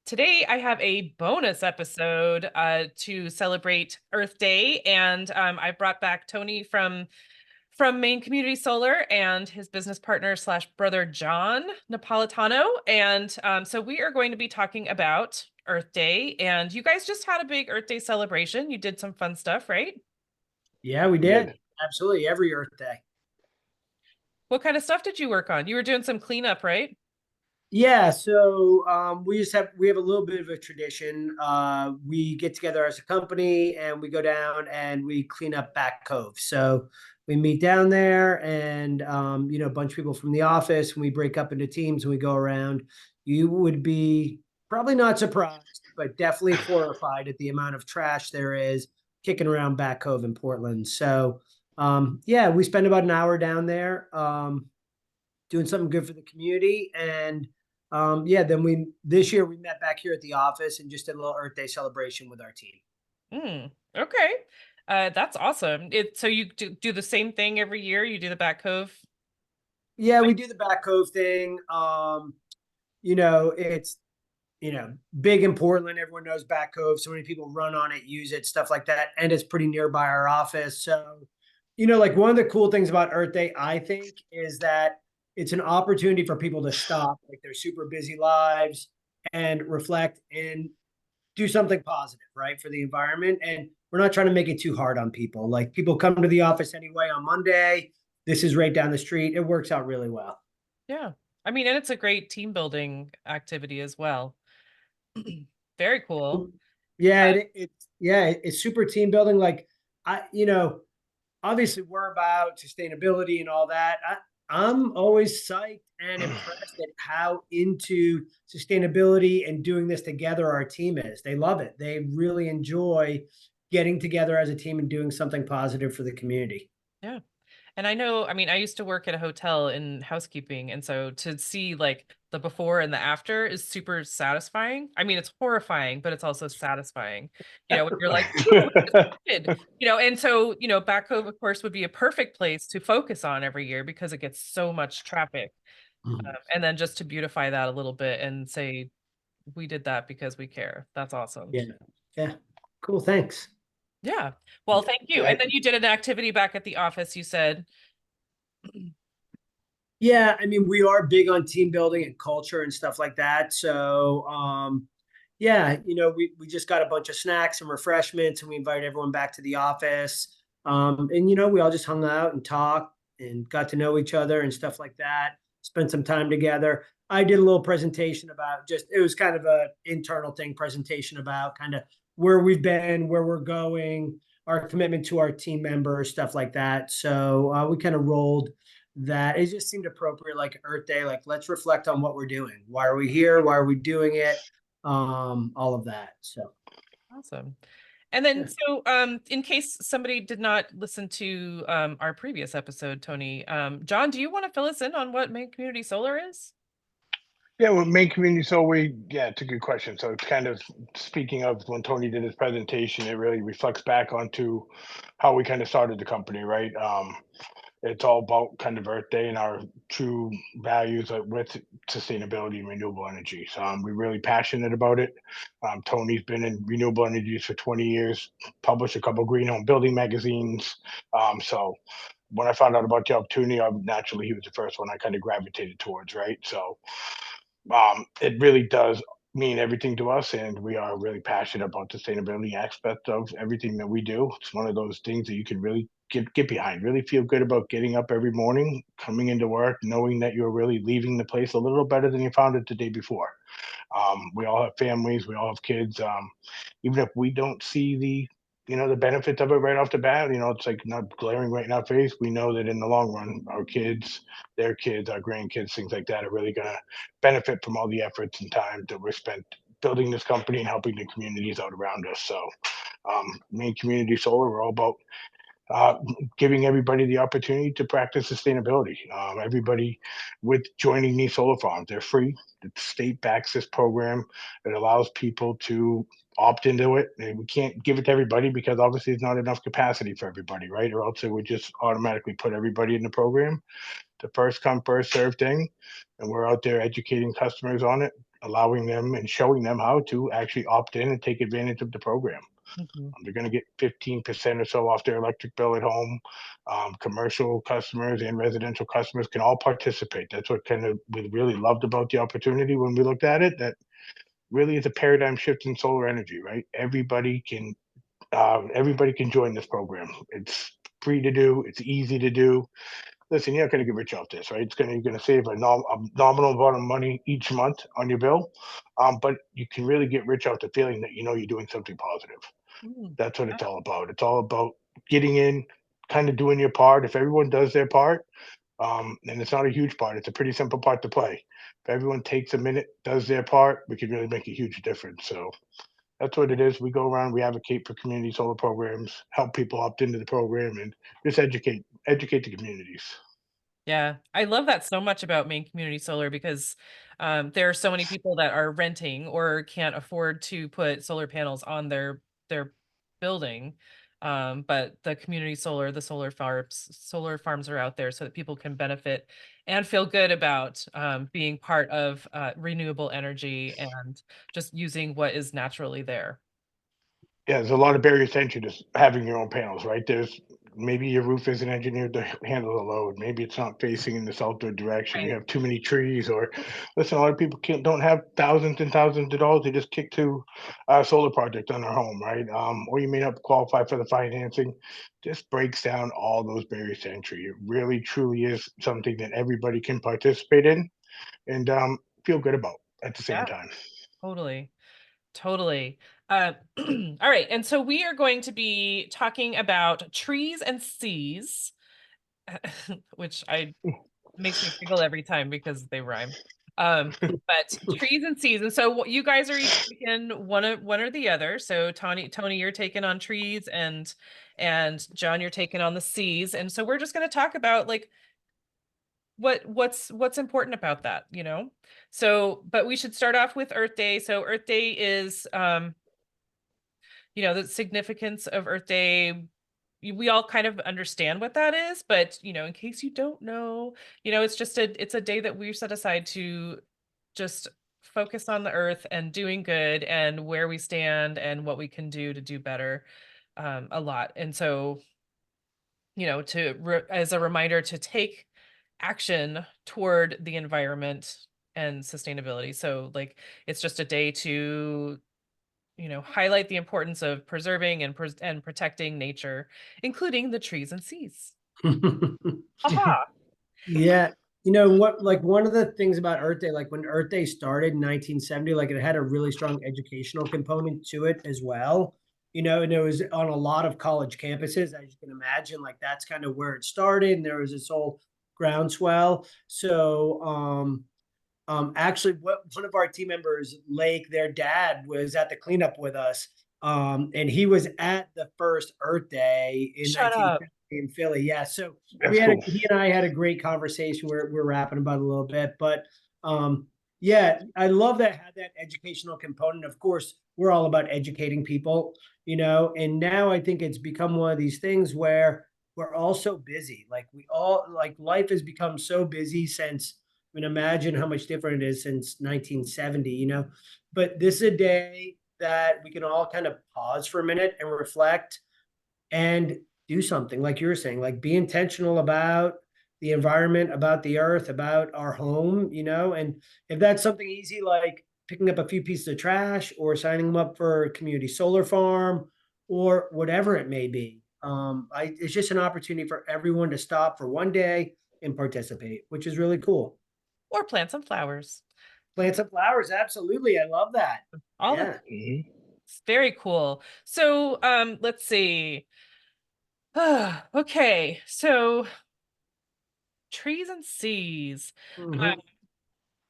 Today I have a bonus episode to celebrate Earth Day, and I brought back Tony from Maine Community Solar and his business partner slash brother John Napolitano, and so we are going to be talking about Earth Day. And you guys just had a big Earth Day celebration. You did some fun stuff, right? Yeah, we We did. did. Absolutely. Every Earth Day. What kind of stuff did you work on? You were doing some cleanup, right? Yeah, so we have a little bit of a tradition. We get together as a company and we go down and we clean up Back Cove. So we meet down there and a bunch of people from the office and we break up into teams and we go around. You would be probably not surprised, but definitely horrified at the amount of trash there is kicking around Back Cove in Portland. So yeah, we spend about an hour down there doing something good for the community. And yeah, then this year we met back here at the office and just did a little Earth Day celebration with our team. Okay. That's awesome. So you do the same thing every year? You do the Back Cove? Yeah, we do the Back Cove thing. It's big in Portland. Everyone knows Back Cove. So many people run on it, use it, stuff like that. And it's pretty nearby our office. So, like one of the cool things about Earth Day, I think, is that it's an opportunity for people to stop like their super busy lives and reflect and do something positive, right, for the environment. And we're not trying to make it too hard on people. Like people come to the office anyway on Monday. This is right down the street. It works out really well. Yeah. I mean, and it's a great team building activity as well. Very cool. Yeah, it's super team building. Like obviously we're about sustainability and all that. I'm always psyched and impressed at how into sustainability and doing this together our team is. They love it. They really enjoy getting together as a team and doing something positive for the community. Yeah. And I know, I mean, I used to work at a hotel in housekeeping, and so to see like the before and the after is super satisfying. I mean, it's horrifying, but it's also satisfying. When you're like, "Ooh, we just did," and so, Back Cove, of course, would be a perfect place to focus on every year because it gets so much traffic. Mhm. And then just to beautify that a little bit and say, we did that because we care. That's awesome. Yeah. Yeah. Cool. Thanks. Yeah. Well, thank you. Yeah, And then you did an activity back at the office, you said. Yeah, I mean, we are big on team building and culture and stuff like that. So, yeah, we just got a bunch of snacks and refreshments, and we invited everyone back to the office. And we all just hung out and talked and got to know each other and stuff like that. Spent some time together. I did a little presentation about it was kind of a internal thing presentation about kind of where we've been, where we're going, our commitment to our team members, stuff like that. So we kind of rolled that. It just seemed appropriate, like Earth Day, like let's reflect on what we're doing. Why are we here? Why are we doing it? All of that. So Awesome. And then, yeah. so in case somebody did not listen to our previous episode, Tony, John, do you want to fill us in on what Maine Community Solar is? yeah. Well, Maine community. So yeah, it's a good question. So it's kind of speaking of when Tony did his presentation, it really reflects back onto how we kind of started the company, right? It's all about kind of Earth Day and our true values with sustainability and renewable energy. So we're really passionate about it. Tony's been in renewable energies for 20 years, published a couple green home building magazines. So when I found out about the opportunity, naturally he was the first one I kind of gravitated towards, right? So it really does mean everything to us, and we are really passionate about sustainability aspect of everything that we do. It's one of those things that you can really get behind, really feel good about getting up every morning, coming into work, knowing that you're really leaving the place a little better than you found it the day before. We all have families, we all have kids. Even if we don't see the benefits of it right off the bat, it's like not glaring right in our face. We know that in the long run, our kids, their kids, our grandkids, things like that are really gonna benefit from all the efforts and time that we're spent building this company and helping the communities out around us. So, Main Community Solar, we're all about uh, giving everybody the opportunity to practice sustainability. Everybody with joining these solar farms, they're free. The state backs this program. It allows people to opt into it. And we can't give it to everybody because obviously there's not enough capacity for everybody, right? Or else it would just automatically put everybody in the program. the first come, first serve thing. And we're out there educating customers on it, allowing them and showing them how to actually opt in and take advantage of the program. Mhm. They're going to get 15% or so off their electric bill at home. Commercial customers and residential customers can all participate. That's what kind of we really loved about the opportunity when we looked at it. That really is a paradigm shift in solar energy, right? Everybody can join this program. It's free to do. It's easy to do. Listen, you're not going to get rich off this, right? You're going to save a nominal amount of money each month on your bill, but you can really get rich off the feeling that you know you're doing something positive. Mm. That's what it's all about. It's all about getting in, kind of doing your part. If everyone does their part, and it's not a huge part, it's a pretty simple part to play. If everyone takes a minute, does their part, we could really make a huge difference. So that's what it is. We go around, we advocate for community solar programs, help people opt into the program, and just educate the communities. Yeah, I love that so much about Maine Community Solar because there are so many people that are renting or can't afford to put solar panels on their building. But the community solar, the solar farms are out there so that people can benefit and feel good about being part of renewable energy and just using what is naturally there. Yeah, there's a lot of barriers to entry to having your own panels, right? There's maybe your roof isn't engineered to handle the load. Maybe it's not facing in the southward direction. Right. You have too many trees, or listen, a lot of people don't have thousands and thousands of dollars to just kick to a solar project on their home, right? Or you may not qualify for the financing. Just breaks down all those barriers to entry. It really, truly is something that everybody can participate in and feel good about at the same Yeah, time. totally. Totally. All right. And so we are going to be talking about trees and seas, which I makes me giggle every time because they rhyme. But trees and seas. And so what you guys are each taking one or the other. So Tony, you're taking on trees and John, you're taking on the seas. And so we're just going to talk about like what's important about that, you know? So, but we should start off with Earth Day. So Earth Day is the significance of Earth Day, we all kind of understand what that is, but in case you don't know, it's a day that we set aside to just focus on the earth and doing good and where we stand and what we can do to do better a lot. And so, as a reminder to take action toward the environment and sustainability. So like it's just a day to highlight the importance of preserving and protecting nature, including the trees and seas. Aha. Yeah. You know what, like one of the things about Earth Day, like when Earth Day started in 1970, like it had a really strong educational component to it as well. And it was on a lot of college campuses, as you can imagine, like that's kind of where it started. And there was this whole groundswell. So actually, one of our team members, Lake, their dad, was at the cleanup with us, and he was at the first Earth Day in Shut up. 1970 in Philly. Yeah, so That's cool. he and I had a great conversation. We're rapping about it a little bit, but yeah, I love that had that educational component. Of course, we're all about educating people, and now I think it's become one of these things where we're all so busy. Like we all like life has become so busy since imagine how much different it is since 1970, But this is a day that we can all kind of pause for a minute and reflect and do something, like you were saying, like be intentional about the environment, about the earth, about our home, and if that's something easy like picking up a few pieces of trash or signing them up for a community solar farm or whatever it may be. It's just an opportunity for everyone to stop for one day and participate, which is really cool. Or plant some flowers. Plant some flowers. Absolutely. I love that. All the Yeah. Mhm. It's very cool. So, let's see. Okay, so trees and seas. Uh, Mhm.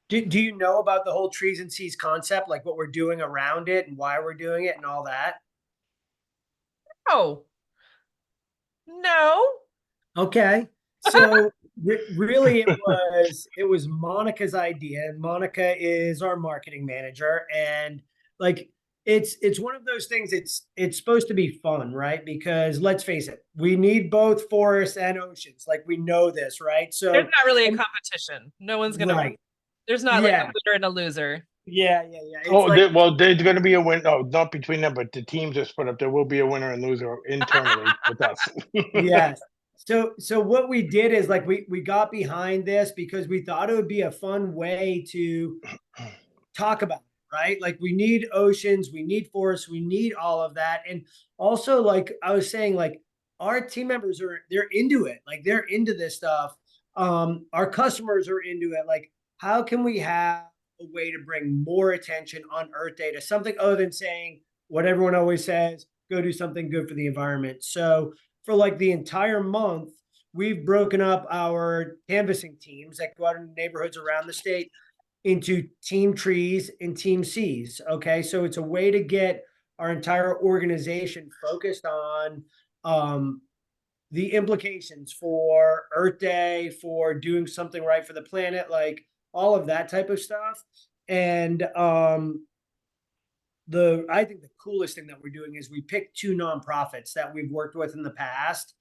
Do you know about the whole trees and seas concept, like what we're doing around it and why we're doing it and all that? oh, no. Okay. So really it was Monica's idea, and Monica is our marketing manager, and like it's one of those things. It's supposed to be fun, right? Because let's face it, we need both forests and oceans. Like we know this, right? There's So not really a and competition. No one's gonna win. right. There's not like a Yeah. winner and a loser. Yeah. It's Oh, like well, there's going to be a win. Oh, not between them, but the teams are split up. There will be a winner and loser internally with us. yes. So what we did is like we got behind this because we thought it would be a fun way to talk about it, right? Like we need oceans, we need forests, we need all of that. And also like I was saying, like our team members they're into it. Like they're into this stuff. Our customers are into it. Like, how can we have a way to bring more attention on Earth Day to something other than saying what everyone always says, go do something good for the environment. So for like the entire month, we've broken up our canvassing teams that go out in neighborhoods around the state into team trees and team Cs. Okay. So it's a way to get our entire organization focused on the implications for Earth Day, for doing something right for the planet, like all of that type of stuff. And the I think the coolest thing that we're doing is we picked two nonprofits that we've worked with in the past.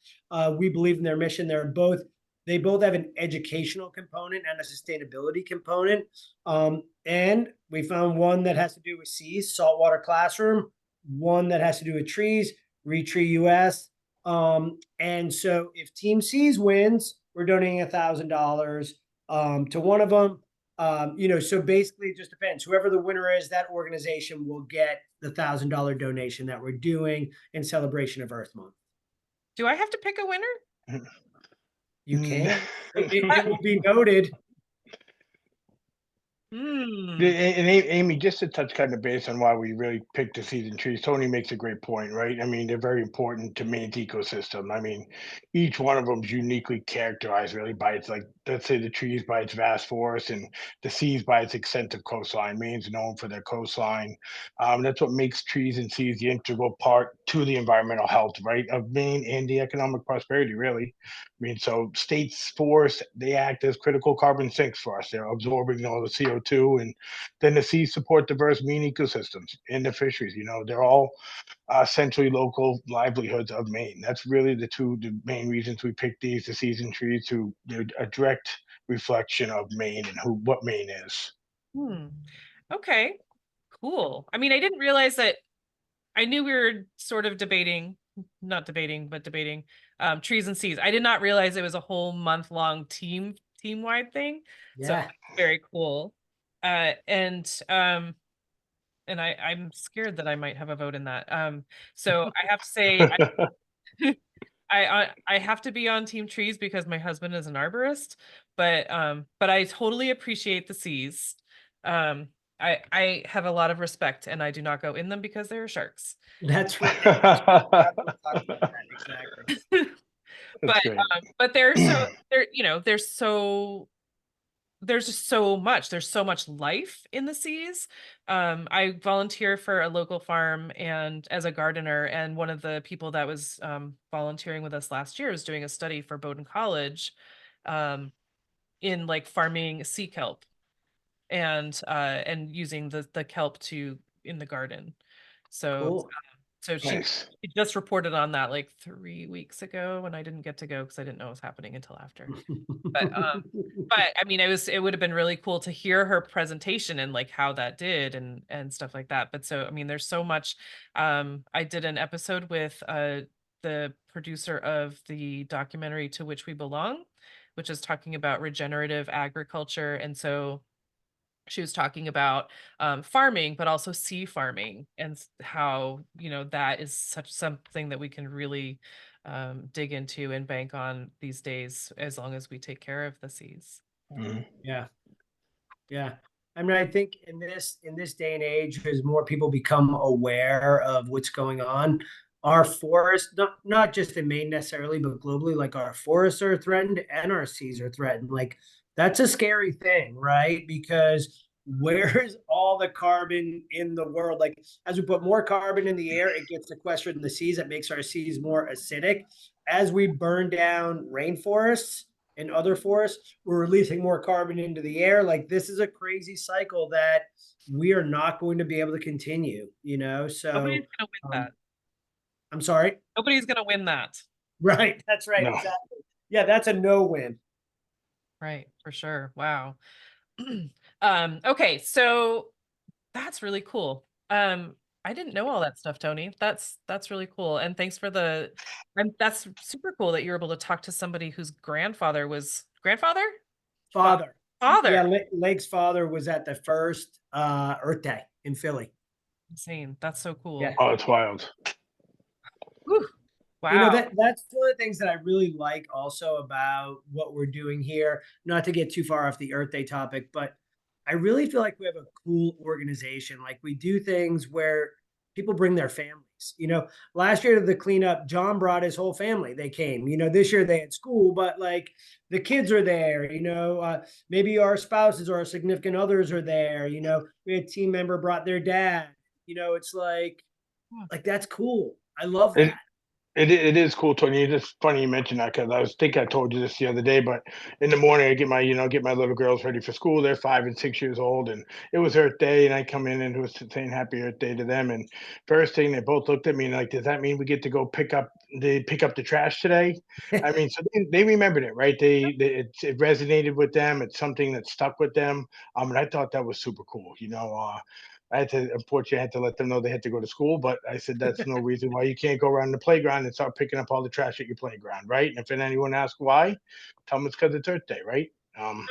We believe in their mission. They both have an educational component and a sustainability component. And we found one that has to do with seas, saltwater classroom, one that has to do with trees, Retree US. And so if Team Seas wins, we're donating $1,000 to one of them. So basically it just depends. Whoever the winner is, that organization will get the $1,000 donation that we're doing in celebration of Earth Month. Do I have to pick a winner? You can. It will be noted. Hmm. And Amy, just to touch kind of base on why we really picked the season trees, Tony makes a great point, right? I mean, they're very important to Maine's ecosystem. I mean, each one of them is uniquely characterized really by its, like, let's say the trees by its vast forest and the seas by its extensive coastline. Maine's known for their coastline. That's what makes trees and seas the integral part to the environmental health, right, of Maine and the economic prosperity, really. I mean, so states, forests, they act as critical carbon sinks for us. They're absorbing all the CO2, and then the seas support diverse marine ecosystems and the fisheries. They're all centrally local livelihoods of Maine. That's really the main reasons we picked the season trees to a direct reflection of Maine and what Maine is. Hmm. Okay. Cool. I mean, I didn't realize that. I knew we were sort of debating, not debating, but debating trees and seas. I did not realize it was a whole month-long team-wide thing. So Yeah. very cool. And I'm scared that I might have a vote in that. So I have to say I have to be on team trees because my husband is an arborist, but I totally appreciate the seas. I have a lot of respect and I do not go in them because there are sharks. That's right. That's right. We talked about that. Exactly. That's But great. but there's just so much. There's so much life in the seas. I volunteer for a local farm and as a gardener, and one of the people that was volunteering with us last year was doing a study for Bowdoin College um, in like farming sea kelp and using the kelp to in the garden. So Cool. so she Nice. just reported on that like 3 weeks ago, and I didn't get to go because I didn't know it was happening until after. But I mean, it would have been really cool to hear her presentation and like how that did and stuff like that. But so I mean, there's so much. I did an episode with the producer of the documentary To Which We Belong, which is talking about regenerative agriculture. And so she was talking about farming, but also sea farming and how, that is such something that we can really dig into and bank on these days, as long as we take care of the seas. Mhm. Yeah. Yeah. I mean, I think in this day and age, as more people become aware of what's going on, our forests, not just in Maine necessarily, but globally, like our forests are threatened and our seas are threatened. Like that's a scary thing, right? Because where's all the carbon in the world? Like as we put more carbon in the air, it gets sequestered in the seas. That makes our seas more acidic. As we burn down rainforests, and other forests, we're releasing more carbon into the air. Like this is a crazy cycle that we are not going to be able to continue, you know? Nobody's So gonna win um, that. I'm sorry. Nobody's gonna win that. Right. That's right. No. Exactly. Yeah, that's a no win. Right, for sure. Wow. Okay, so that's really cool. I didn't know all that stuff, Tony. That's really cool. And thanks for the and that's super cool that you're able to talk to somebody whose grandfather was grandfather? Fa- Father. Yeah, Father. Lake's father was at the first Earth Day in Philly. Insane. That's so Yeah. cool. Oh, it's wild. Whew. You know, Wow. that's one of the things that I really like also about what we're doing here. Not to get too far off the Earth Day topic, but I really feel like we have a cool organization. Like we do things where people bring their families. You know, last year to the cleanup, John brought his whole family. They came. You know, this year they had school, but like the kids are there. You know, maybe our spouses or our significant others are there. You know, we had a team member brought their dad. You know, it's like that's cool. I love It, that. it is cool, Tony. It's funny you mentioned that because I was think I told you this the other day, but in the morning I get my get my little girls ready for school. They're 5 and 6 years old, and it was Earth Day, and I come in and was saying Happy Earth Day to them. And first thing they both looked at me like, "Does that mean we get to go pick up the trash today?" I mean, so they remembered it, right? It resonated with them. It's something that stuck with them. And I thought that was super cool. I had to, unfortunately, I had to let them know they had to go to school, but I said that's no reason why you can't go around the playground and start picking up all the trash at your playground, right? And if anyone asks why, tell them it's because it's Earth Day, right? Um,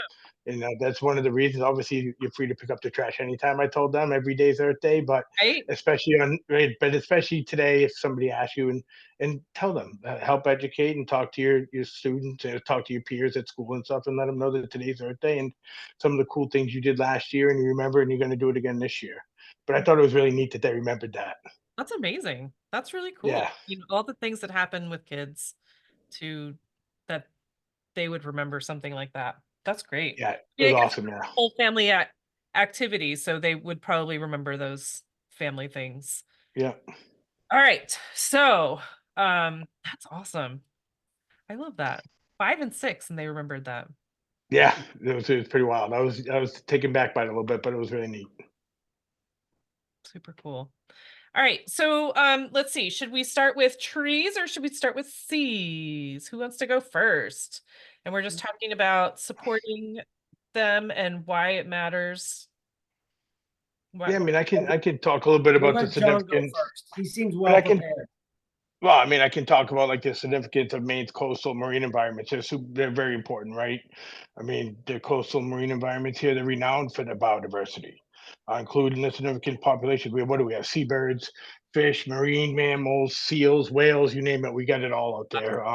that's one of the reasons. Obviously, you're free to pick up the trash anytime. I told them every day is Earth Day, but Right? especially today, if somebody asks you and tell them, help educate and talk to your students, talk to your peers at school and stuff, and let them know that today's Earth Day and some of the cool things you did last year and you remember and you're going to do it again this year. But I thought it was really neat that they remembered that. That's amazing. That's really Yeah, cool. You know, all the things that happen with kids to that they would remember something like that. That's great. yeah, it Yeah, was I guess awesome. Yeah, whole family activity, so they would probably remember those family things. yeah, All right. So, that's awesome. I love that. 5 and 6, and they remembered that. yeah. It was pretty wild. I was taken back by it a little bit, but it was really neat. Super cool. All right. So, let's see. Should we start with trees or should we start with seas? Who wants to go first? And we're just talking about supporting them and why it matters. Yeah, I What mean, I can talk a little bit We'll about the let John go significance. first. He seems I mean, well I can prepared. Well, I mean, I can talk about like the significance of Maine's coastal marine environments. They're very important, right? I mean, the coastal marine environments here, they're renowned for their biodiversity, including the significant population. What do we have? Seabirds, fish, marine mammals, seals, whales, you name it. We got it all out there.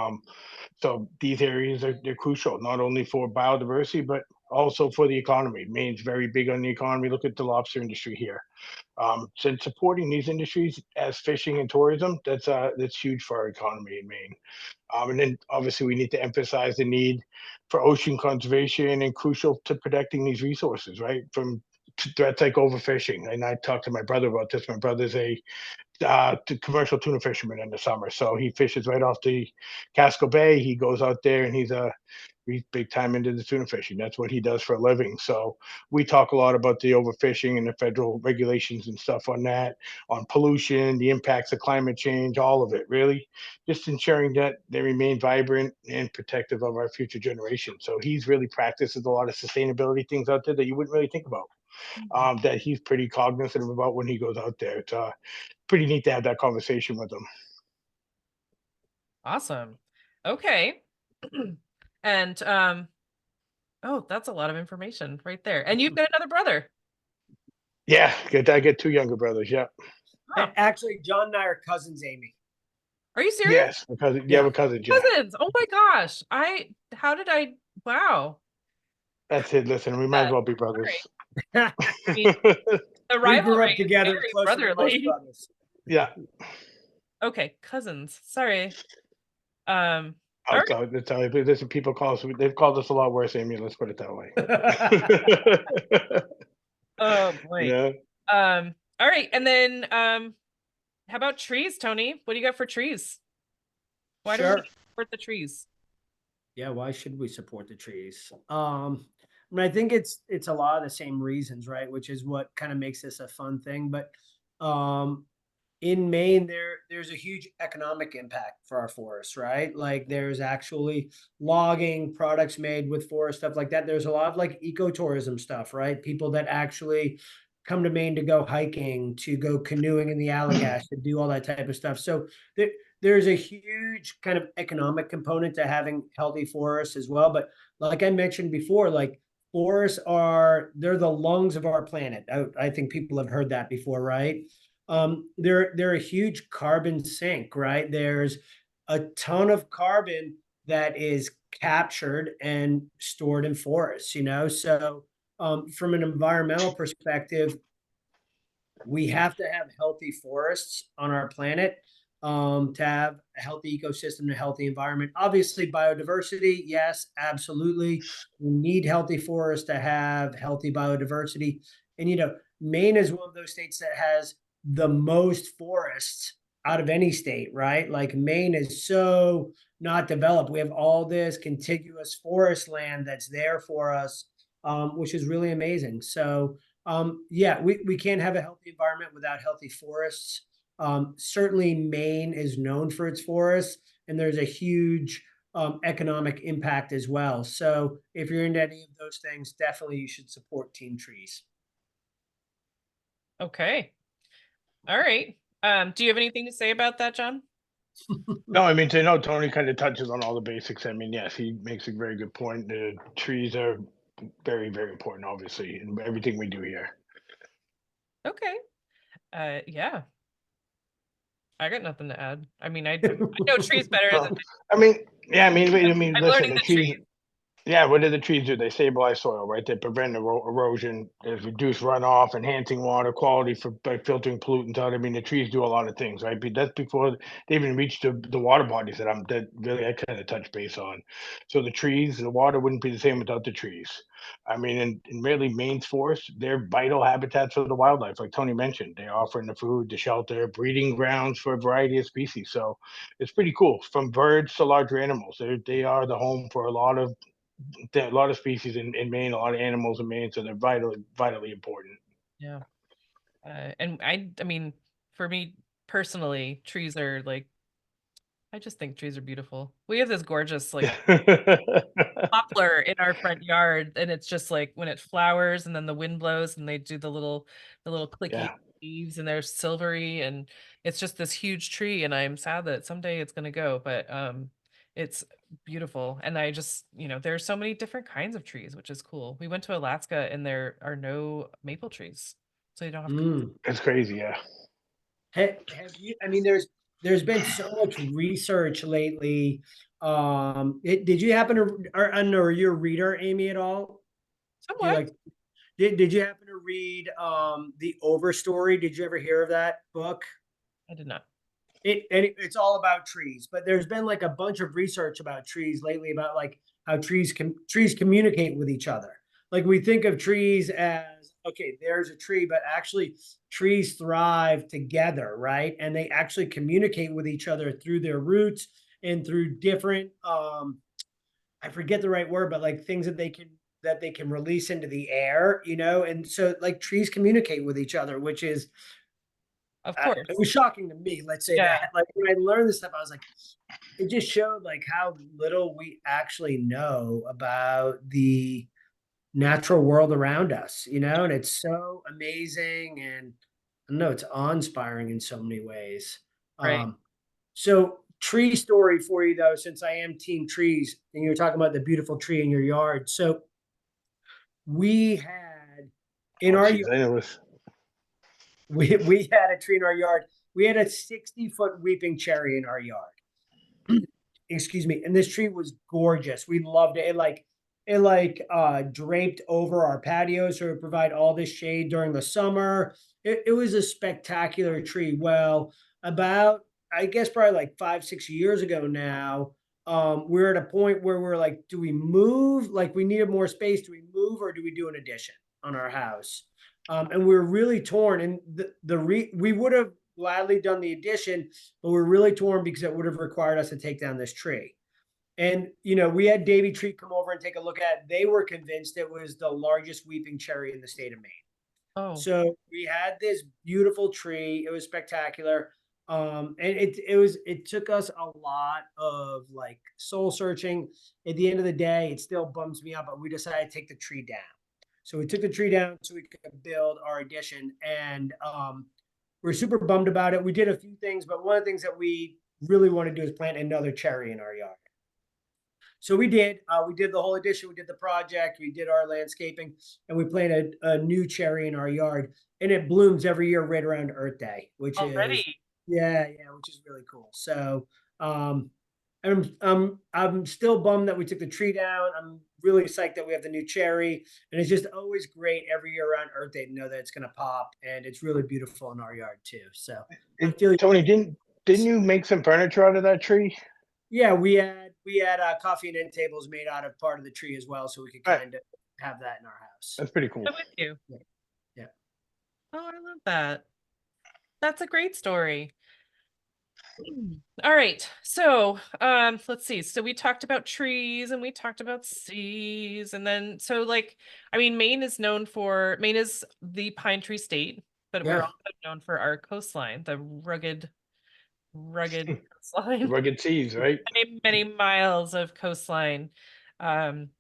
So these areas they're crucial, not only for biodiversity, but also for the economy. Maine's very big on the economy. Look at the lobster industry here. Since supporting these industries as fishing and tourism, that's huge for our economy in Maine. And then obviously we need to emphasize the need for ocean conservation and crucial to protecting these resources, right? From threats like overfishing. And I talked to my brother about this. My brother's a commercial tuna fisherman in the summer, so he fishes right off the Casco Bay. He goes out there and he's big time into the tuna fishing. That's what he does for a living. So we talk a lot about the overfishing and the federal regulations and stuff on that, on pollution, the impacts of climate change, all of it, really. Just ensuring that they remain vibrant and protective of our future generations. So he's really practices a lot of sustainability things out there that you wouldn't really think about. That he's pretty cognizant about when he goes out there. It's pretty neat to have that conversation with him. awesome. Okay. And oh, that's a lot of information right there. And you've got another brother. Yeah, I get two younger brothers. Yeah. Oh, Actually, John and I are cousins, Amy. are you serious? Yes, because you have Yeah. a cousin, yeah. Cousins. Oh my gosh. How did I, wow. That's it. Listen, we might as That. well be All right. brothers. I mean, the We grew rivalry up is together very closer than most brotherly. brothers. Yeah. Okay, cousins. Sorry. All I'll right. tell that's how listen, people call us they've called us a lot worse, Amy, let's put it that way. Oh boy. Yeah. All right. And then how about trees, Tony? What do you got for trees? Why do we Sure. support the trees? Yeah, why should we support the trees? I mean, I think it's a lot of the same reasons, right? Which is what kind of makes this a fun thing. But um, in Maine, there's a huge economic impact for our forests, right? Like there's actually logging products made with forest stuff like that. There's a lot of like ecotourism stuff, right? People that actually come to Maine to go hiking, to go canoeing in the Allagash, to do all that type of stuff. So there, there's a huge kind of economic component to having healthy forests as well. But like I mentioned before, like forests they're the lungs of our planet. I think people have heard that before, right? They're a huge carbon sink, right? There's a ton of carbon that is captured and stored in forests, you know. So from an environmental perspective, we have to have healthy forests on our planet to have a healthy ecosystem and a healthy environment. Obviously, biodiversity, yes, absolutely. We need healthy forests to have healthy biodiversity. And, you know, Maine is one of those states that has the most forests out of any state, right? Like Maine is so not developed. We have all this contiguous forest land that's there for us, which is really amazing. So, yeah, we can't have a healthy environment without healthy forests. Certainly, Maine is known for its forests, and there's a huge economic impact as well. So, if you're into any of those things, definitely you should support Team Trees. Okay. All right. Do you have anything to say about that, John? No, I mean, to know Tony kind of touches on all the basics. I mean, yes, he makes a very good point. The trees are very, very important, obviously, in everything we do here. Okay. Yeah, I got nothing to add. I mean, I know trees better than So, I mean, yeah, I mean, I'm listen, learning the the trees. trees. Yeah, what do the trees do? They stabilize soil, right? They prevent erosion, they reduce runoff, enhancing water quality by filtering pollutants out. I mean, the trees do a lot of things, right? But that's before they even reach the water bodies that really I kind of touch base on. So the trees, the water wouldn't be the same without the trees. I mean, and really, Maine's forests, they're vital habitats for the wildlife, like Tony mentioned. They offer the food, the shelter, breeding grounds for a variety of species. So it's pretty cool, from birds to larger animals. They are the home for a lot of species in Maine, a lot of animals in Maine, so they're vitally important. Yeah. And I mean, for me personally, trees are like, I just think trees are beautiful. We have this gorgeous like poplar in our front yard, and it's just like when it flowers and then the wind blows and they do the little clicky Yeah. leaves and they're silvery, and it's just this huge tree, and I'm sad that someday it's gonna go, but it's beautiful. And I just, there's so many different kinds of trees, which is cool. We went to Alaska and there are no maple trees. So you don't have to. Mm. It's crazy, yeah. Have you? I mean, there's been so much research lately. Did you happen to, or I don't know, are you a reader, Amy, at all? Do you Somewhat. like? Did you happen to read the Overstory? Did you ever hear of that book? I did not. It's all about trees, but there's been like a bunch of research about trees lately about like how trees communicate with each other. Like we think of trees as okay, there's a tree, but actually trees thrive together, right? And they actually communicate with each other through their roots and through different I forget the right word, but like things that they can release into the air, you know? And so like trees communicate with each other, which is Of it course. was shocking to me. Let's say Yeah. that. Like when I learned this stuff, I was like, it just showed like how little we actually know about the natural world around us, you know, and it's so amazing and I don't know, it's awe-inspiring in so many ways. Right. So tree story for you though, since I am team trees and you were talking about the beautiful tree in your yard. So we had in Oh, our jeez, I know this. we had a tree in our yard. We had a 60-foot weeping cherry in our yard. Excuse me. And this tree was gorgeous. We loved it. It draped over our patio, so it provide all this shade during the summer. It was a spectacular tree. Well, about I guess probably like 5, 6 years ago now, we're at a point where we're like, do we move? Like we needed more space. Do we move or do we do an addition on our house? And we're really torn. And we would have gladly done the addition, but we're really torn because it would have required us to take down this tree. And, you know, we had Davy Tree come over and take a look at it. They were convinced it was the largest weeping cherry in the state of Maine. Oh, So we had this beautiful tree. It was spectacular. And it took us a lot of like soul searching. At the end of the day, it still bums me out, but we decided to take the tree down. So we took the tree down so we could build our addition. And we're super bummed about it. We did a few things, but one of the things that we really want to do is plant another cherry in our yard. So we did. We did the whole addition. We did the project. We did our landscaping, and we planted a new cherry in our yard. And it blooms every year right around Earth Day, which is already. which is really cool. So I'm still bummed that we took the tree down. I'm really psyched that we have the new cherry, and it's just always great every year around Earth Day to know that it's gonna pop, and it's really beautiful in our yard too. So I feel Tony, didn't you make some furniture out of that tree? yeah, we had coffee and end tables made out of part of the tree as well, so we could Right. kind of have that in our house. That's pretty cool. I'm with you. Yeah. Yeah. Oh, I love that. That's a great story. All right. So, let's see. So we talked about trees and we talked about seas, and then so like, I mean, Maine is the pine tree state, but we're Yeah. also known for our coastline, the rugged coastline, Rugged seas, right? many, many miles of coastline. Um,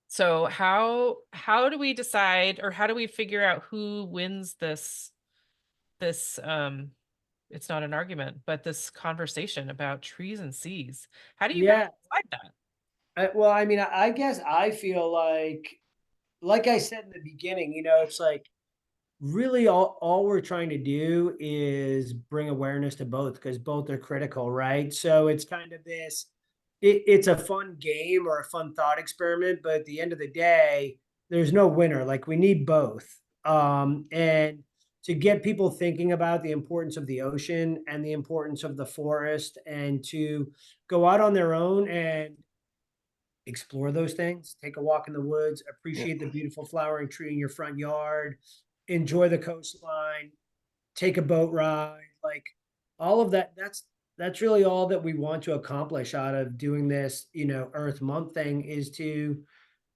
so how do we decide, or how do we figure out who wins this it's not an argument, but this conversation about trees and seas? How do you guys Yeah. decide that? Well, I mean, I guess I feel like I said in the beginning, you know, it's like really all we're trying to do is bring awareness to both because both are critical, right? So it's kind of it's a fun game or a fun thought experiment, but at the end of the day, there's no winner. Like we need both. And to get people thinking about the importance of the ocean and the importance of the forest and to go out on their own and explore those things, take a walk in the woods, Yeah. appreciate the beautiful flowering tree in your front yard, enjoy the coastline, take a boat ride, like all of that. That's really all that we want to accomplish out of doing this, you know, Earth Month thing is to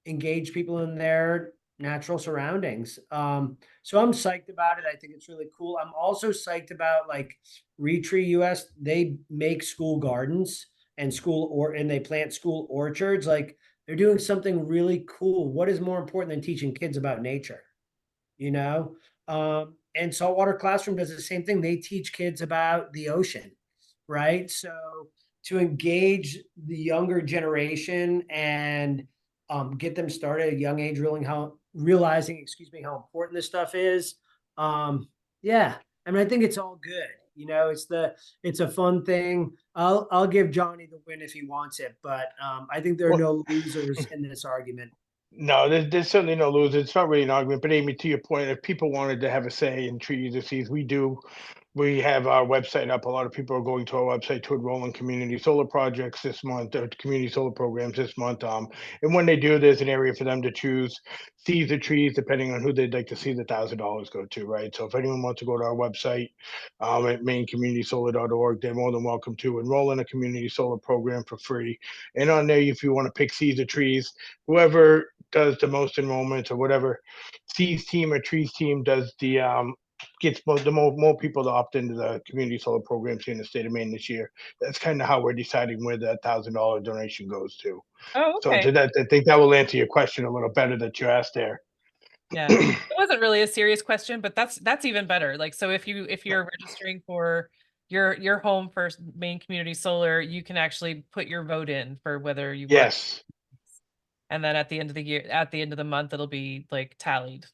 engage people in their natural surroundings. So I'm psyched about it. I think it's really cool. I'm also psyched about like Retree US. They make school gardens and they plant school orchards. Like they're doing something really cool. What is more important than teaching kids about nature? You know? And Saltwater Classroom does the same thing. They teach kids about the ocean, right? So to engage the younger generation and get them started at a young age, realizing, excuse me, how important this stuff is. Yeah, I mean, I think it's all good. You know, it's a fun thing. I'll give Johnny the win if he wants it, but I think there are Well, no losers in this argument. no, there's certainly no loser. It's not really an argument, but Amy, to your point, if people wanted to have a say in treaties or seas, we do. We have our website up. A lot of people are going to our website to enroll in community solar projects this month, or community solar programs this month. And when they do, there's an area for them to choose seeds or trees, depending on who they'd like to see the $1,000 go to, right? So if anyone wants to go to our website at mainecommunitysolar.org, they're more than welcome to enroll in a community solar program for free. And on there, if you want to pick seeds or trees, whoever does the most enrollments or whatever seeds team or trees team does the gets more people to opt into the community solar programs here in the state of Maine this year. That's kind of how we're deciding where that $1,000 donation goes to. Oh, So okay. to that, I think that will answer your question a little better that you asked there. Yeah. It wasn't really a serious question, but that's even better. Like, so if you're registering for your home for Maine Community Solar, you can actually put your vote in for whether you want, Yes, and then at the end of the year, at the end of the month, it'll be like tallied.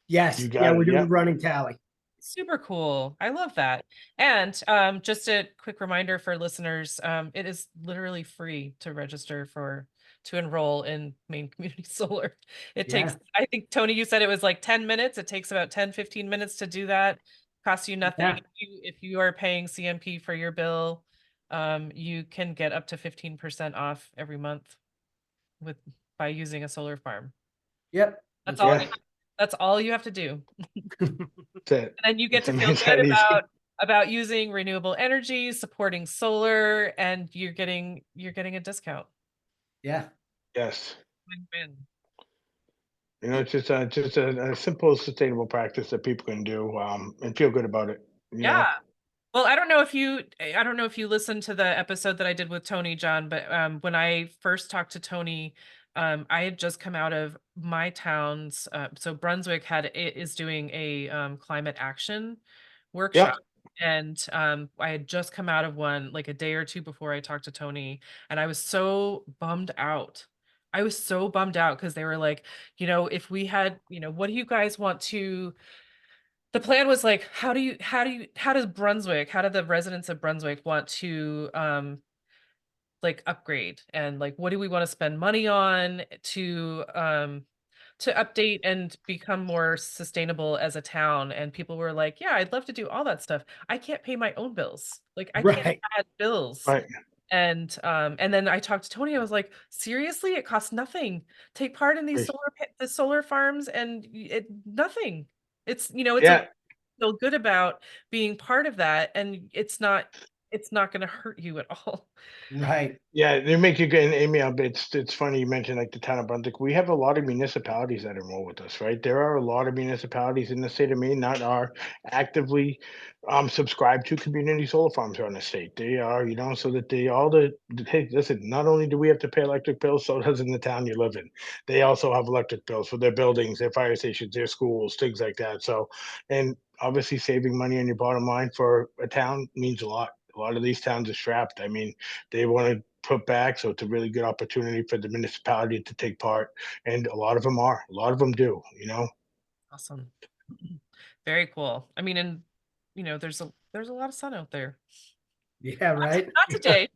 Yes, you yeah, got we're it. doing a Yep. running tally. Super cool. I love that. And just a quick reminder for listeners, it is literally free to register to enroll in Maine Community Solar. It takes, Yeah, I think, Tony, you said it was like 10 minutes. It takes about 10, 15 minutes to do that. Costs you nothing. yeah, If you are paying CMP for your bill, you can get up to 15% off every month with by using a solar farm. yep. That's That's all Yeah, right. you that's all you have to do. that's it. And then you get It's to feel it's good that easy. about using renewable energy, supporting solar, and you're getting a discount. Yeah. Yes. Win-win. It's just a simple, sustainable practice that people can do, and feel good about it, you Yeah. know? Well, I don't know if you listened to the episode that I did with Tony, John, but when I first talked to Tony, I had just come out of my town's so Brunswick is doing a climate action workshop. Yep. And I had just come out of one like a day or two before I talked to Tony, and I was so bummed out. I was so bummed out because they were like, if we had, what do you guys want to the plan was like, how does Brunswick, how do the residents of Brunswick want to like upgrade, and like what do we want to spend money on to update and become more sustainable as a town? And people were like, yeah, I'd love to do all that stuff. I can't pay my own bills. Like I can't Right. add bills. Right. And then I talked to Tony. I was like, seriously, it costs nothing. Take part in these Right. the solar farms, and it nothing. It's okay Yeah. to feel good about being part of that, and it's not going to hurt you at all. Right. Yeah, they make you get an Amy. It's funny you mentioned like the town of Brunswick. We have a lot of municipalities that enroll with us, right? There are a lot of municipalities in the state of Maine that are actively subscribed to community solar farms around the state. They are, so that hey, listen, not only do we have to pay electric bills, so does in the town you live in. They also have electric bills for their buildings, their fire stations, their schools, things like that. So, and obviously saving money on your bottom line for a town means a lot. A lot of these towns are strapped. I mean, they want to put back. So it's a really good opportunity for the municipality to take part. And a lot of them are. A lot of them do. Awesome. Very cool. I mean, and there's a lot of sun out there. Yeah. Right. Not today,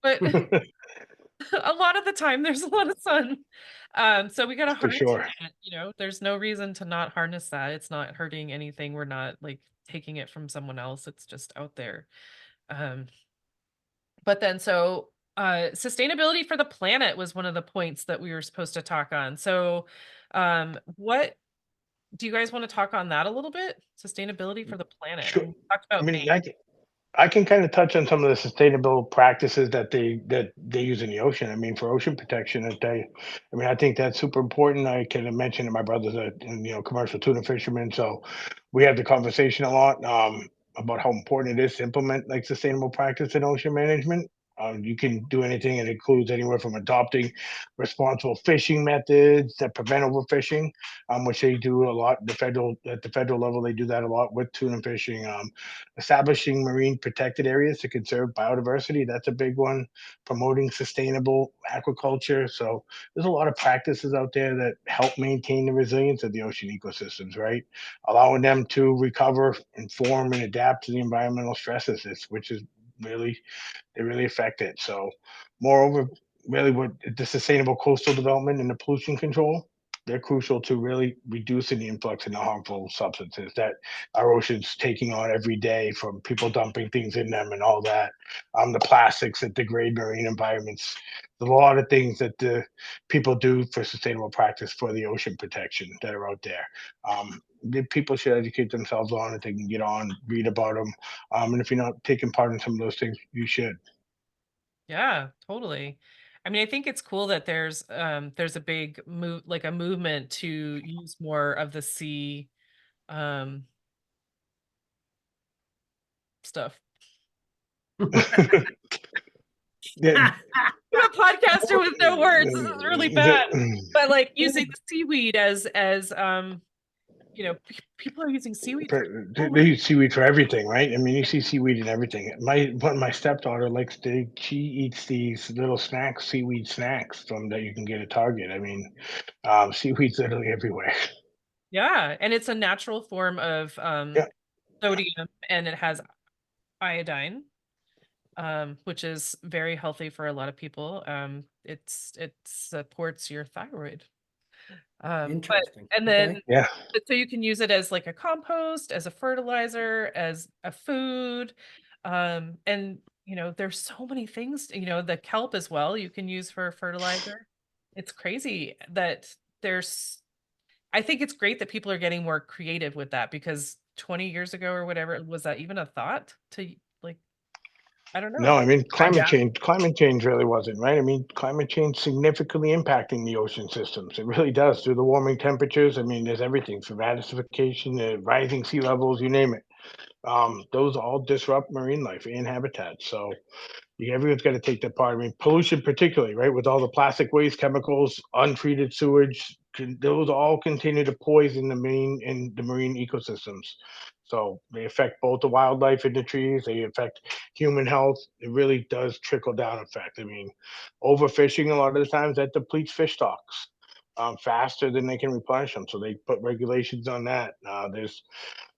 but a lot of the time there's a lot of sun. So we got to For harness sure. it. There's no reason to not harness that. It's not hurting anything. We're not like taking it from someone else. It's just out there. Um, but then so sustainability for the planet was one of the points that we were supposed to talk on. So what do you guys want to talk on that a little bit? Sustainability for the planet. I Sure. mean, we talked I about Maine. mean, I can kind of touch on some of the sustainable practices that they use in the ocean. I mean, for ocean protection, I think that's super important. I can mention that my brother's a commercial tuna fisherman, so we have the conversation a lot about how important it is to implement like sustainable practice in ocean management. You can do anything; it includes anywhere from adopting responsible fishing methods that prevent overfishing, which they do a lot. At the federal level, they do that a lot with tuna fishing. Establishing marine protected areas to conserve biodiversity, that's a big one. Promoting sustainable aquaculture. So there's a lot of practices out there that help maintain the resilience of the ocean ecosystems, right? Allowing them to recover, inform, and adapt to the environmental stresses, which is really they really affect it. So, moreover, really, what the sustainable coastal development and the pollution control, they're crucial to really reducing the influx of the harmful substances that our oceans taking on every day from people dumping things in them and all that. The plastics that degrade marine environments. There's a lot of things that the people do for sustainable practice for the ocean protection that are out there. The people should educate themselves on it. They can get on, read about them, and if you're not taking part in some of those things, you should. Yeah, totally. I mean, I think it's cool that there's a big move, like a movement to use more of the sea um stuff. Yeah. I'm a podcaster with no words. This is really bad. But like using the seaweed as people are using seaweed for so They many. use seaweed for everything, right? I mean, you see seaweed in everything. My stepdaughter likes she eats these little snacks, seaweed snacks from that you can get at Target. I mean, seaweed's literally everywhere. Yeah, and it's a natural form of Yeah. sodium, and it has iodine, which is very healthy for a lot of people. It supports your thyroid. But Interesting. and then Okay. Yeah. so you can use it as like a compost, as a fertilizer, as a food. And there's so many things, the kelp as well, you can use for fertilizer. It's crazy that there's I think it's great that people are getting more creative with that, because 20 years ago or whatever, was that even a thought to like, I don't No, know. I mean, I doubt. climate change really wasn't, right? I mean, climate change significantly impacting the ocean systems. It really does through the warming temperatures. I mean, there's everything from acidification to rising sea levels, you name it. Those all disrupt marine life and habitats. So everyone's got to take their part. I mean, pollution, particularly, right, with all the plastic waste, chemicals, untreated sewage, those all continue to poison the marine ecosystems. So they affect both the wildlife and the trees. They affect human health. It really does trickle down effect. I mean, overfishing a lot of the times that depletes fish stocks faster than they can replenish them. So they put regulations on that. There's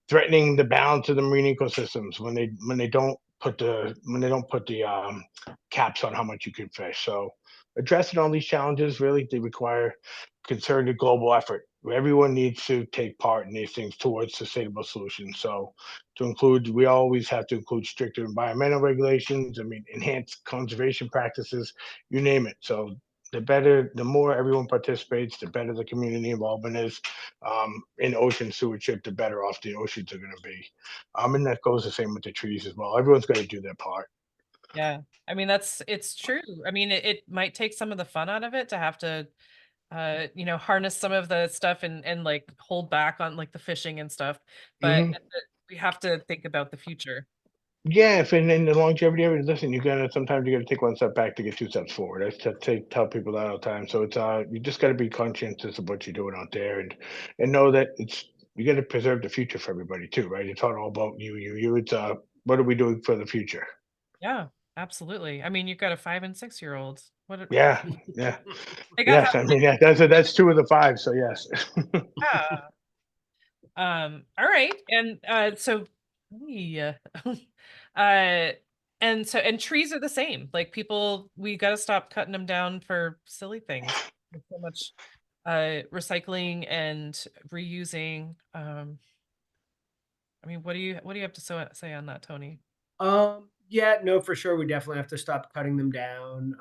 threatening the balance of the marine ecosystems when they don't put the caps on how much you can fish. So addressing all these challenges really they require concerted global effort. Everyone needs to take part in these things towards sustainable solutions. So we always have to include stricter environmental regulations. I mean, enhanced conservation practices, you name it. So the more everyone participates, the better the community involvement is in ocean stewardship, the better off the oceans are going to be. And that goes the same with the trees as well. Everyone's got to do their part. Yeah. I mean, it's true. I mean, it might take some of the fun out of it to have to, harness some of the stuff and like hold back on like the fishing and stuff, but Hmm. we have to think about the future. Yeah, if in the longevity of it, listen, sometimes you gotta take one step back to get two steps forward. Tell people that all the time. So it's you just gotta be conscientious of what you're doing out there and know that you gotta preserve the future for everybody too, right? It's not all about you. It's what are we doing for the future? Yeah, absolutely. I mean, you've got a 5 and 6-year-old. Yeah, yeah. They got Yes, I mean, yeah, that's two of the five, so yes. yeah. All right. And so yeah. uh and trees are the same. Like people, we got to stop cutting them down for silly things. There's so much recycling and reusing. I mean, what do you have to say on that, Tony? Yeah, no, for sure. We definitely have to stop cutting them down.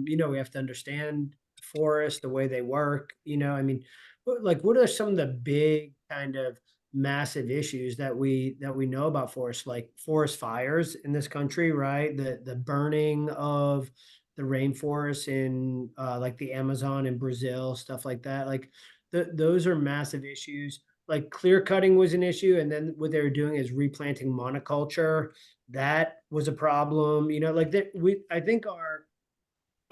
We have to understand forests, the way they work. I mean, what are some of the big kind of massive issues that we know about forests, like forest fires in this country, right? The burning of the rainforests in like the Amazon in Brazil, stuff like that. Like those are massive issues. Like clear cutting was an issue, and then what they were doing is replanting monoculture. That was a problem, like that I think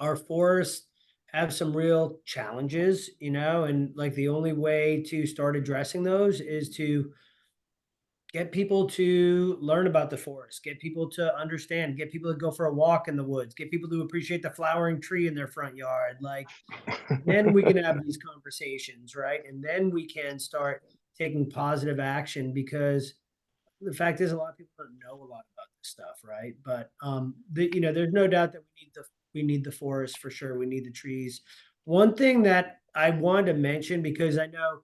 our forests have some real challenges, and like the only way to start addressing those is to get people to learn about the forest, get people to understand, get people to go for a walk in the woods, get people to appreciate the flowering tree in their front yard. Like then we can have these conversations, right? And then we can start taking positive action because the fact is a lot of people don't know a lot about this stuff, right? But there's no doubt that we need the forest for sure. We need the trees. One thing that I wanted to mention, because I know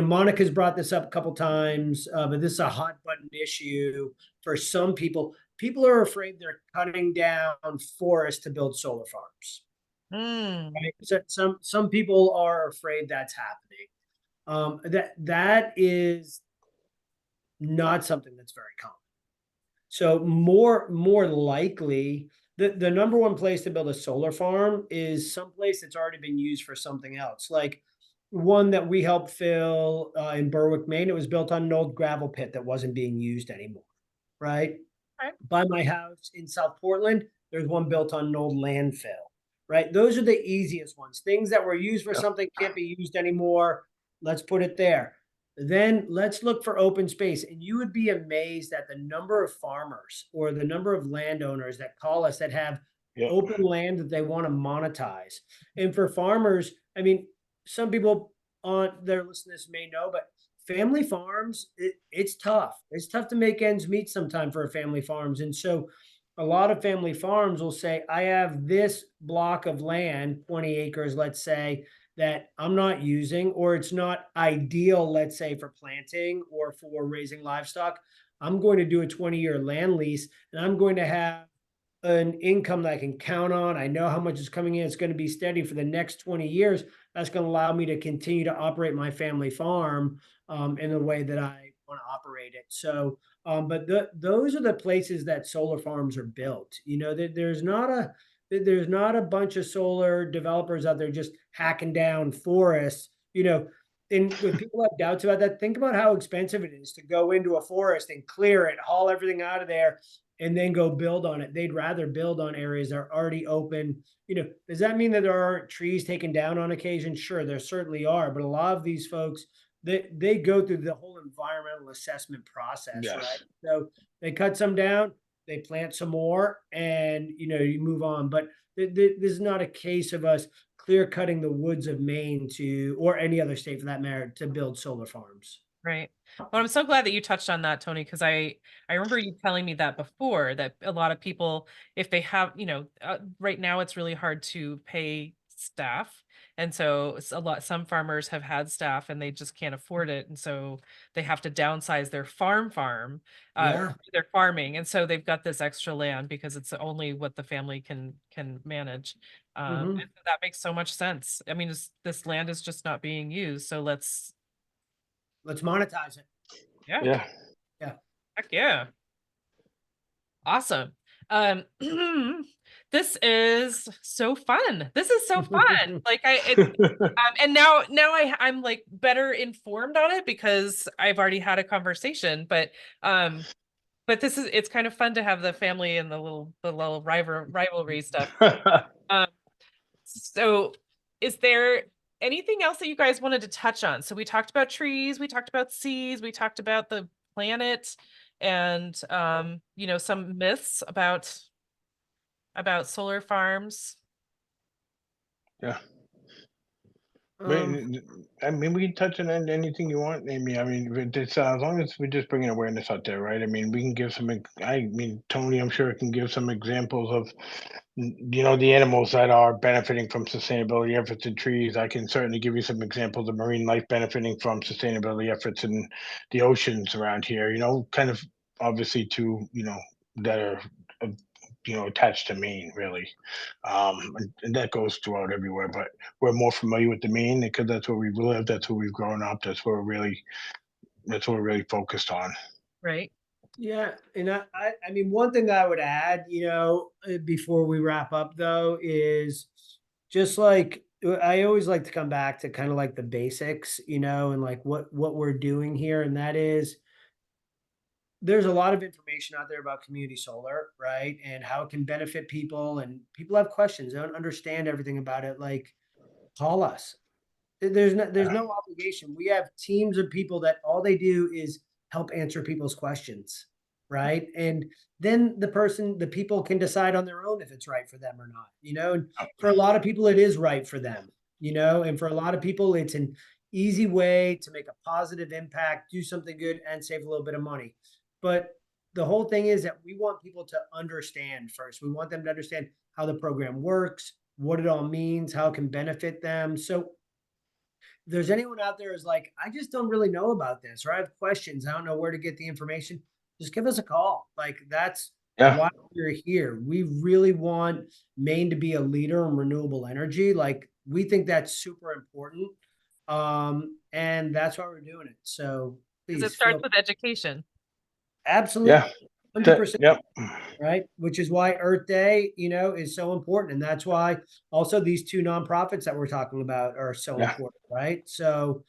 Monica's brought this up a couple times, but this is a hot button issue for some people. People are afraid they're cutting down forests to build solar farms. Mm, Right? So some people are afraid that's happening. That is not something that's very common. So more likely, the number one place to build a solar farm is someplace that's already been used for something else. Like one that we helped fill in Berwick, Maine. It was built on an old gravel pit that wasn't being used anymore. Right okay. by my house in South Portland, there's one built on an old landfill. Right, those are the easiest ones. Things that were used for something can't be used anymore. Let's put it there. Then let's look for open space. And you would be amazed at the number of farmers or the number of landowners that call us that have Yeah. open land that they want to monetize. And for farmers, I mean, some people on their listeners may know, but family farms, it's tough. It's tough to make ends meet sometime for family farms. And so a lot of family farms will say, I have this block of land, 20 acres, let's say, that I'm not using, or it's not ideal, let's say, for planting or for raising livestock. I'm going to do a 20-year land lease, and I'm going to have an income that I can count on. I know how much is coming in. It's going to be steady for the next 20 years. That's going to allow me to continue to operate my family farm in the way that I want to operate operate it. So, but those are the places that solar farms are built. You know, there's not a bunch of solar developers out there just hacking down forests. You know, and if people have doubts about that, think about how expensive it is to go into a forest and clear it, haul everything out of there, and then go build on it. They'd rather build on areas that are already open. You know, does that mean that there aren't trees taken down on occasion? Sure, there certainly are, but a lot of these folks, they go through the whole environmental assessment process, right? Yes. So they cut some down, they plant some more, and you know, you move on. But this is not a case of us clear cutting the woods of Maine to, or any other state for that matter, to build solar farms. Right. Well, I'm so glad that you touched on that, Tony, because I remember you telling me that before, that a lot of people, if they have, right now it's really hard to pay staff. And so some farmers have had staff and they just can't afford it. And so they have to downsize their Yeah. their farming. And so they've got this extra land because it's only what the family can manage. Hmm. And that makes so much sense. I mean, this land is just not being used. So Let's monetize it. yeah. Yeah. Yeah. Heck yeah. Awesome. Um, this is so fun. This is so fun. Like and I'm like better informed on it because I've already had a conversation, but it's kind of fun to have the family and the little rivalry stuff. Um, so is there anything else that you guys wanted to touch on? So we talked about trees, we talked about seas, we talked about the planet, and some myths about solar farms. Yeah. Um, I mean, we can touch on anything you want, Amy. I mean, it's as long as we're just bringing awareness out there, right? I mean, we can give some. I mean, Tony, I'm sure can give some examples of, the animals that are benefiting from sustainability efforts in trees. I can certainly give you some examples of marine life benefiting from sustainability efforts in the oceans around here. Kind of obviously that are uh, attached to Maine, really. And that goes throughout everywhere. But we're more familiar with the Maine because that's where we've lived, that's where we've grown up, that's what we're really focused on. Right. yeah, and I mean, one thing that I would add, before we wrap up though, is just like I always like to come back to kind of like the basics, and like what we're doing here, and that is there's a lot of information out there about community solar, right? And how it can benefit people, and people have questions, they don't understand everything about it. Like, call us. There's Yeah. no obligation. We have teams of people that all they do is help answer people's questions, right? And then the people can decide on their own if it's right for them or not, And for a lot of people, it is right for them, And for a lot of people, it's an easy way to make a positive impact, do something good, and save a little bit of money. But the whole thing is that we want people to understand first. We want them to understand how the program works, what it all means, how it can benefit them. So there's anyone out there who's like, I just don't really know about this, or I have questions, I don't know where to get the information, just give us a call. Like, that's Yeah. why we're here. We really want Maine to be a leader in renewable energy. Like, we think that's super important. And that's why we're doing it. So Because it please starts feel with education. absolutely Yeah. 100%. Yep. Right? Which is why Earth Day, is so important. And that's why also these two nonprofits that we're talking about are so Yeah. important, right? So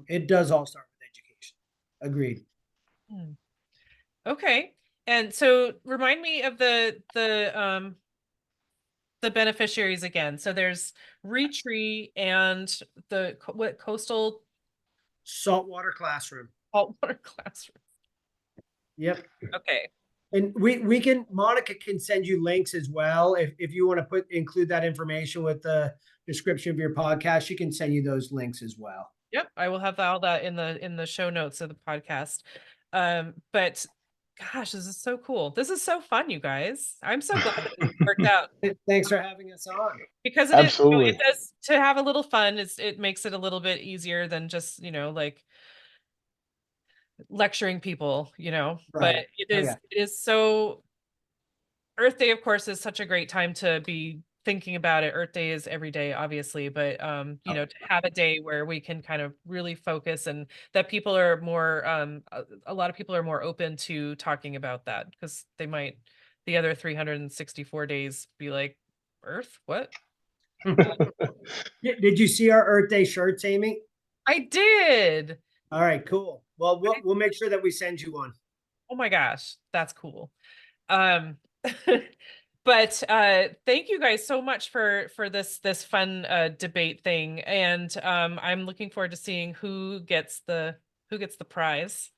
it does all start with education. Agreed. Hmm. Okay. And so remind me of the beneficiaries again. So there's Retree and what coastal Saltwater classroom. saltwater classroom. Yep. Okay. And Monica can send you links as well. If you want to include that information with the description of your podcast, she can send you those links as well. Yep, I will have all that in the show notes of the podcast. But gosh, this is so cool. This is so fun, you guys. I'm so glad that it worked out Thanks for having us on. because it Absolutely. does to have a little fun. It makes it a little bit easier than just, like lecturing people, but Right. it Oh is yeah. it is so Earth Day, of course, is such a great time to be thinking about it, Earth Day is every day, obviously, but you know, to have a day where we can kind of really focus and that people are more a lot of people are more open to talking about that because they might the other 364 days be like, Earth, what? Did you see our Earth Day shirts, Amy? I did. All right, cool. Well, we'll make sure that we send you one. Oh my gosh, that's cool. Um but thank you guys so much for this fun debate thing, and I'm looking forward to seeing who gets the prize.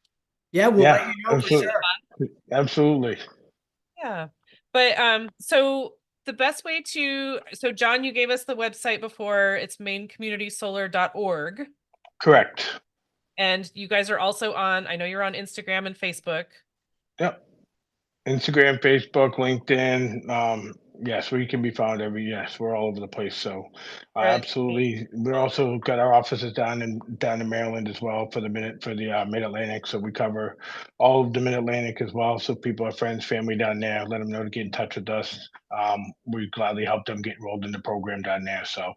Yeah, we'll let Yeah, you know for absolutely. sure. Absolutely. Yeah. But so the best way to so John, you gave us the website before. It's mainecommunitysolar.org. Correct. And you guys are also on, I know you're on Instagram and Facebook. Yep. Instagram, Facebook, LinkedIn. Yes, we can be found yes, we're all over the place. So Right. absolutely. We're also got our offices down in Maryland as well for the Mid Atlantic. So we cover all of the Mid Atlantic as well. So people are friends, family down there, let them know to get in touch with us. We gladly help them get enrolled in the program down there. So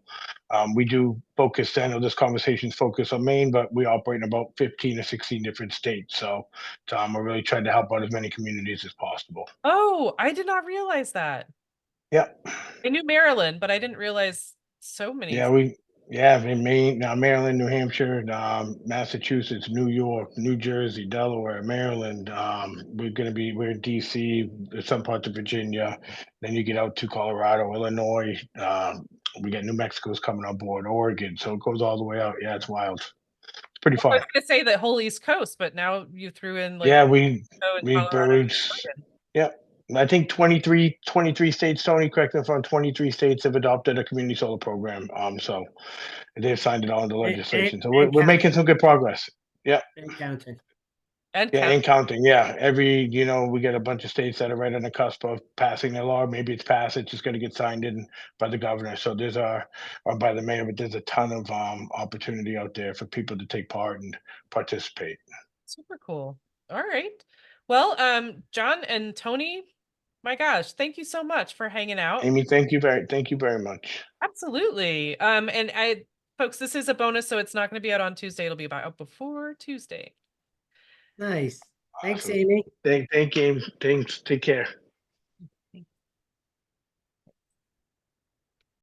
we do focus. I know this conversation is focused on Maine, but we operate in about 15 or 16 different states. So we're really trying to help out as many communities as possible. Oh, I did not realize that. Yep. I knew Maryland, but I didn't realize so many. Yeah, in Maine, Maryland, New Hampshire, Massachusetts, New York, New Jersey, Delaware, Maryland. We're in DC, some parts of Virginia. Then you get out to Colorado, Illinois. We got New Mexico's coming on board, Oregon. So it goes all the way out. Yeah, it's wild. It's pretty I fun. was gonna say the whole East Coast, but now you threw in like Yeah, Mexico and we Colorado and birds. Oregon. Yeah. I think 23 states, Tony, correct me if I'm 23 states have adopted a community solar program. So they've signed it all into legislation. So we're And making counting. some good progress. Yeah. And counting. And Yeah. count. And counting. Yeah. We get a bunch of states that are right on the cusp of passing their law. Maybe it's passed. It's just going to get signed in by the governor. So or by the mayor, but there's a ton of opportunity out there for people to take part and participate. Super cool. All right. Well, John and Tony, my gosh, thank you so much for hanging out. Amy, thank you very much. Absolutely. And folks, this is a bonus, so it's not going to be out on Tuesday. It'll be out before Tuesday. Nice. Thanks, Awesome. Amy. Thank you. Thanks. Take care.